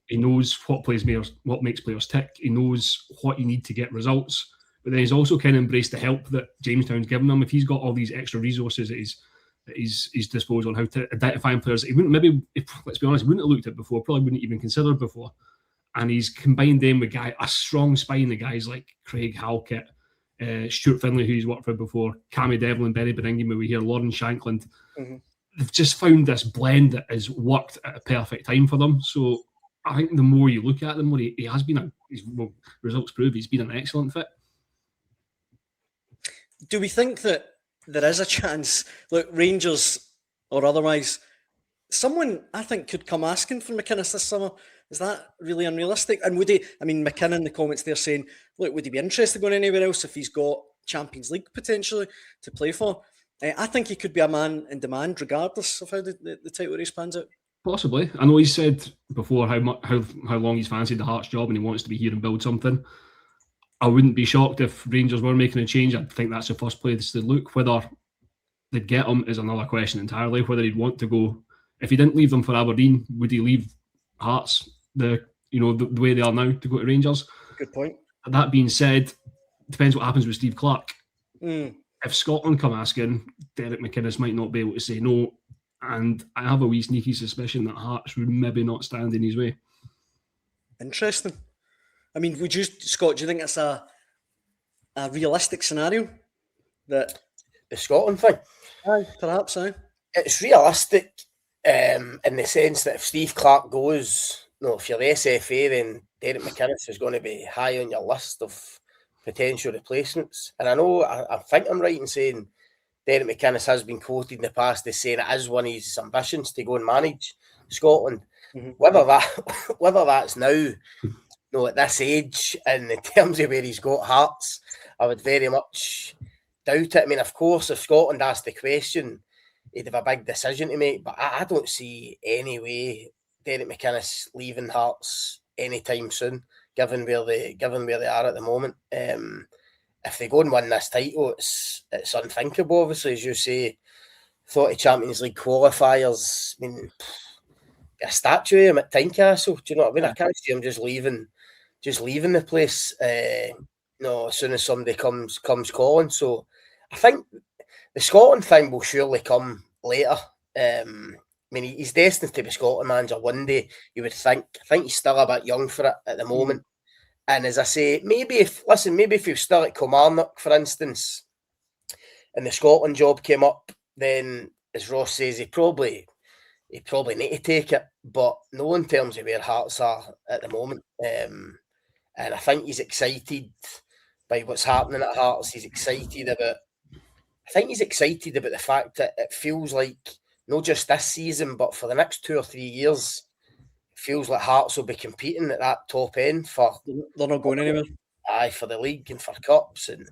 He knows what makes players tick. He knows what you need to get results. But then he's also kind of embraced the help that Jamestown's given him. If he's got all these extra resources at his disposal on how to identify players, he wouldn't let's be honest, he wouldn't have looked at before, probably wouldn't even considered before. And he's combined them with a strong spine of guys like Craig Halkett, Stuart Finlay, who he's worked with before, Cammy Devlin, Benny Bedingham, we hear Lauren Shankland. They've just found this blend that has worked at a perfect time for them. So I think the more you look at them, more he has been results prove he's been an excellent fit. Do we think that there is a chance, look, Rangers or otherwise, someone I think could come asking for McInnes this summer? Is that really unrealistic? And would he, McKinnon in the comments there saying, look, would he be interested going anywhere else if he's got Champions League potentially to play for? I think he could be a man in demand regardless of how the title race pans out. Possibly. I know he's said before how long he's fancied the Hearts job and he wants to be here and build something. I wouldn't be shocked if Rangers were making a change. I think that's the first place to look. Whether they'd get him is another question entirely. Whether he'd want to go, if he didn't leave them for Aberdeen, would he leave Hearts the way they are now to go to Rangers? Good point. That being said, depends what happens with Steve Clarke. If Scotland come asking, Derek McInnes might not be able to say no, and I have a wee sneaky suspicion that Hearts would maybe not stand in his way. Interesting. Would you, Scott, do you think it's a realistic scenario? That the Scotland thing? Aye, perhaps, aye. It's realistic in the sense that if Steve Clarke goes, if you're the SFA, then Derek McInnes is going to be high on your list of potential replacements. And I think I'm right in saying Derek McInnes has been quoted in the past as saying it is one of his ambitions to go and manage Scotland. Whether that's now, at this age, and in terms of where he's got Hearts, I would very much doubt it. Of course, if Scotland asked the question, he'd have a big decision to make, but I don't see any way Derek McInnes leaving Hearts anytime soon, given where they are at the moment. If they go and win this title, it's unthinkable, obviously, as you say. Thought of Champions League qualifiers, a statue of him at Tynecastle, do you know what I mean? I can't see him just leaving the place, as soon as somebody comes calling. So I think the Scotland thing will surely come later. He's destined to be Scotland manager one day, you would think. I think he's still a bit young for it at the moment. And as I say, maybe if he was still at Kilmarnock, for instance, and the Scotland job came up, then, as Ross says, he'd probably need to take it. But no, in terms of where Hearts are at the moment. And I think he's excited by what's happening at Hearts. He's excited about the fact that it feels like, not just this season, but for the next 2 or 3 years, it feels like Hearts will be competing at that top end for... They're not going anywhere. Aye, for the league and for cups. And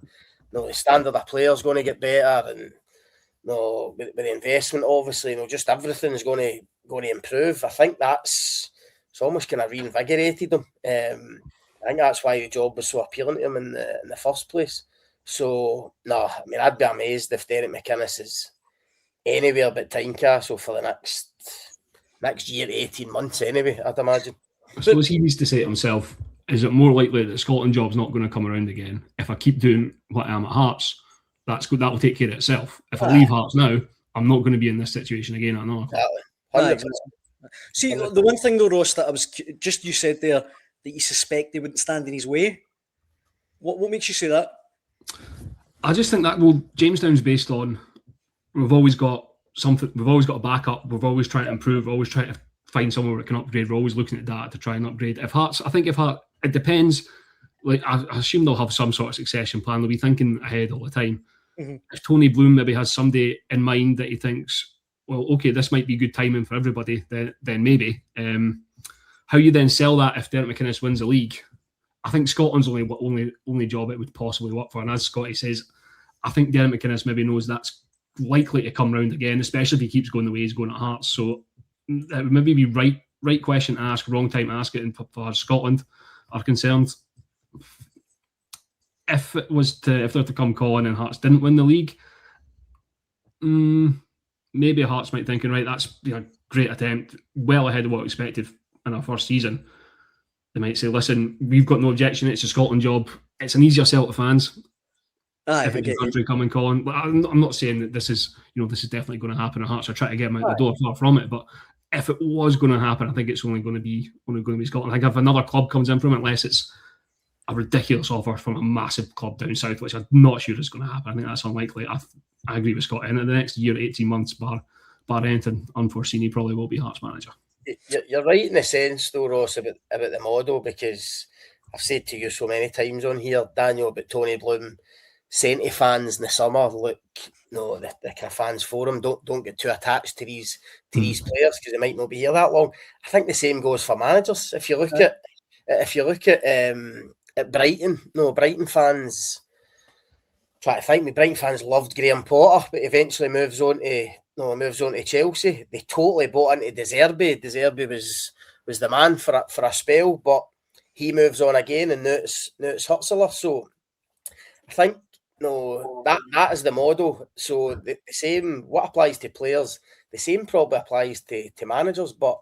the standard of players going to get better. And with the investment, obviously, just everything's going to improve. I think it's almost kind of reinvigorated him. I think that's why the job was so appealing to him in the first place. So, I'd be amazed if Derek McInnes is anywhere but Tynecastle for the next year, 18 months anyway, I'd imagine. I suppose he needs to say to himself, is it more likely that the Scotland job's not going to come around again? If I keep doing what I am at Hearts, that will take care of itself. If I leave Hearts now, I'm not going to be in this situation again. I know. Exactly. See, the one thing though, Ross, that you said there, that you suspect they wouldn't stand in his way. What makes you say that? I just think that, Jamestown's based on, we've always got something, we've always got a backup, we've always trying to improve, we're always trying to find somewhere that can upgrade, we're always looking at data to try and upgrade. If Hearts, it depends, I assume they'll have some sort of succession plan, they'll be thinking ahead all the time. If Tony Bloom maybe has somebody in mind that he thinks, well, okay, this might be good timing for everybody, then maybe. How you then sell that if Derek McInnes wins the league? I think Scotland's only job it would possibly work for. And as Scotty says, I think Derek McInnes maybe knows that's likely to come round again, especially if he keeps going the way he's going at Hearts. So it would maybe be right question to ask, wrong time to ask it. And for Scotland are concerned, if they're to come calling and Hearts didn't win the league, maybe Hearts might think, right, that's great attempt, well ahead of what we expected in our first season, they might say, listen, we've got no objection, it's a Scotland job, it's an easier sell to fans. Aye, If I it's get a you. country coming calling, but I'm not saying that this is definitely going to happen. Or Hearts are trying to get them out the door, far from it. But if it was going to happen, I think it's only going to be Scotland. I think if another club comes in from it, unless it's a ridiculous offer from a massive club down south, which I'm not sure is going to happen. I think that's unlikely. I agree with Scott. In the next year, 18 months, bar anything unforeseen, he probably will be Hearts manager. You're right in the sense, though, Ross, about the model, because I've said to you so many times on here, Daniel, about Tony Bloom saying to fans in the summer, look, no, the kind of fans forum, don't get too attached to these players because they might not be here that long. I think the same goes for managers. If you look at Brighton, Brighton fans. Try to think, Brighton fans loved Graham Potter, but eventually moves on to Chelsea. They totally bought into De Zerbi. De Zerbi was the man for a spell, but he moves on again, and now it's Hutzler. So I think that is the model. So the same, what applies to players, the same probably applies to managers. But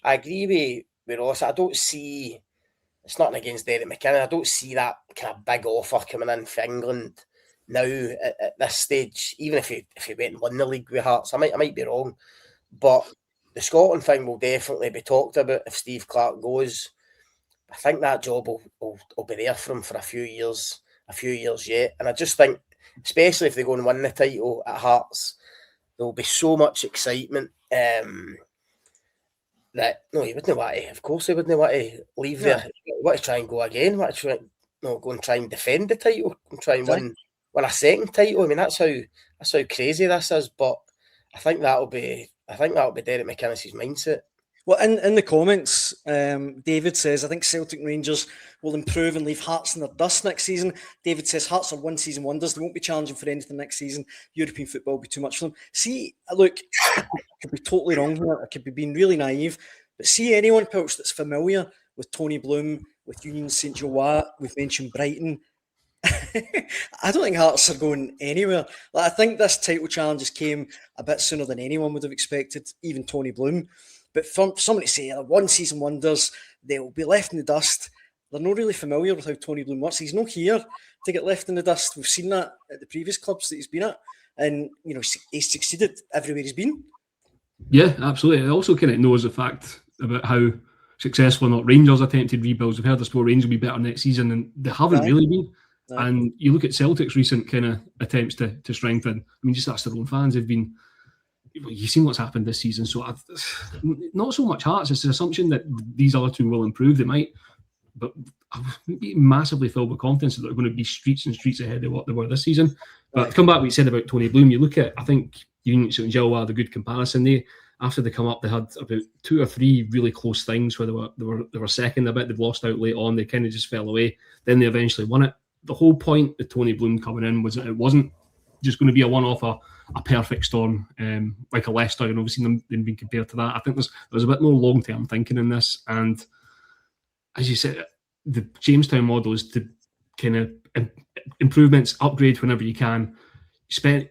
I agree with Ross. I don't see, it's nothing against Derek McInnes, I don't see that kind of big offer coming in for England now at this stage. Even if he went and won the league with Hearts, I might be wrong. But the Scotland thing will definitely be talked about if Steve Clarke goes. I think that job will be there for him for a few years yet. And I just think, especially if they go and win the title at Hearts, there will be so much excitement that he wouldn't want to. Of course, he wouldn't want to leave there. He want to try and go again. Go and try and defend the title and try and win a second title. I mean, that's how crazy this is. But I think that'll be Derek McInnes' mindset. Well, in the comments, David says, I think Celtic and Rangers will improve and leave Hearts in their dust next season. David says Hearts are one-season wonders. They won't be challenging for anything next season. European football will be too much for them. See, look, I could be totally wrong here. I could be being really naive. But see anyone, Pilch, that's familiar with Tony Bloom, with Union Saint-Gilloise, we've mentioned Brighton. I don't think Hearts are going anywhere. I think this title challenge just came a bit sooner than anyone would have expected, even Tony Bloom. But for somebody to say they're one-season wonders, they'll be left in the dust. They're not really familiar with how Tony Bloom works. He's not here to get left in the dust. We've seen that at the previous clubs that he's been at. And, he's succeeded everywhere he's been. Yeah, absolutely. It also kind of knows the fact about how successful or not Rangers attempted rebuilds. We've heard us will Rangers will be better next season, and they haven't really been. And you look at Celtic's recent kind of attempts to strengthen. I mean, just ask their own fans. They've been... You've seen what's happened this season, so not so much Hearts. It's the assumption that these other two will improve. They might, but I've been massively filled with confidence that they're going to be streets and streets ahead of what they were this season. But to come back to what you said about Tony Bloom, you look at, I think Union Saint-Gilloise had a good comparison. After they come up, they had about 2 or 3 really close things where they were second a bit. They've lost out late on. They kind of just fell away. Then they eventually won it. The whole point of Tony Bloom coming in was that it wasn't just going to be a one-off, a perfect storm, like a Leicester, and obviously them being compared to that. I think there's a bit more long-term thinking in this, and as you said, the Jamestown model is to kind of improvements, upgrade whenever you can.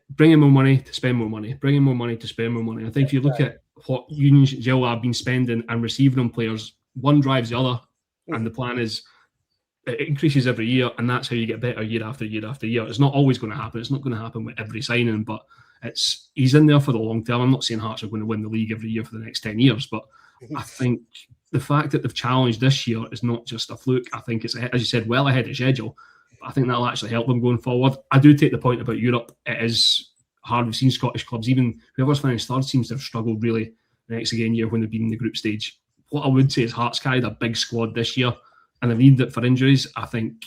Bring in more money to spend more money, bring in more money to spend more money. I think if you look at what Union Saint-Gilloise have been spending and receiving on players, one drives the other, and the plan is it increases every year, and that's how you get better year after year after year. It's not always going to happen. It's not going to happen with every signing, but he's in there for the long term. I'm not saying Hearts are going to win the league every year for the next 10 years, but I think the fact that they've challenged this year is not just a fluke. I think it's, as you said, well ahead of schedule. But I think that'll actually help them going forward. I do take the point about Europe. It is hard. We've seen Scottish clubs, even whoever's finished third seems to have struggled really the next again year when they've been in the group stage. What I would say is Hearts carried a big squad this year, and they've needed it for injuries. I think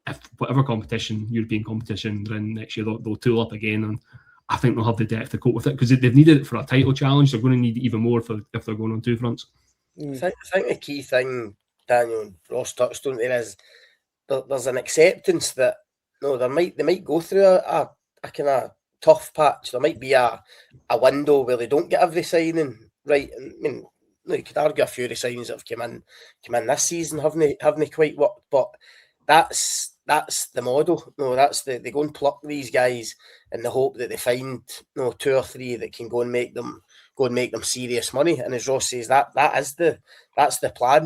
if whatever competition, European competition they're in next year, they'll tool up again, and I think they'll have the depth to cope with it because they've needed it for a title challenge. They're going to need it even more if they're going on 2 fronts. I think the key thing Daniel and Ross touched on there is there's an acceptance that they might go through a kind of tough patch. There might be a window where they don't get every signing right. I mean, you could argue a few of the signings that have come in this season haven't quite worked, but that's the model. That's they go and pluck these guys in the hope that they find 2 or 3 that can go and make them serious money. And as Ross says, that is the That's the plan.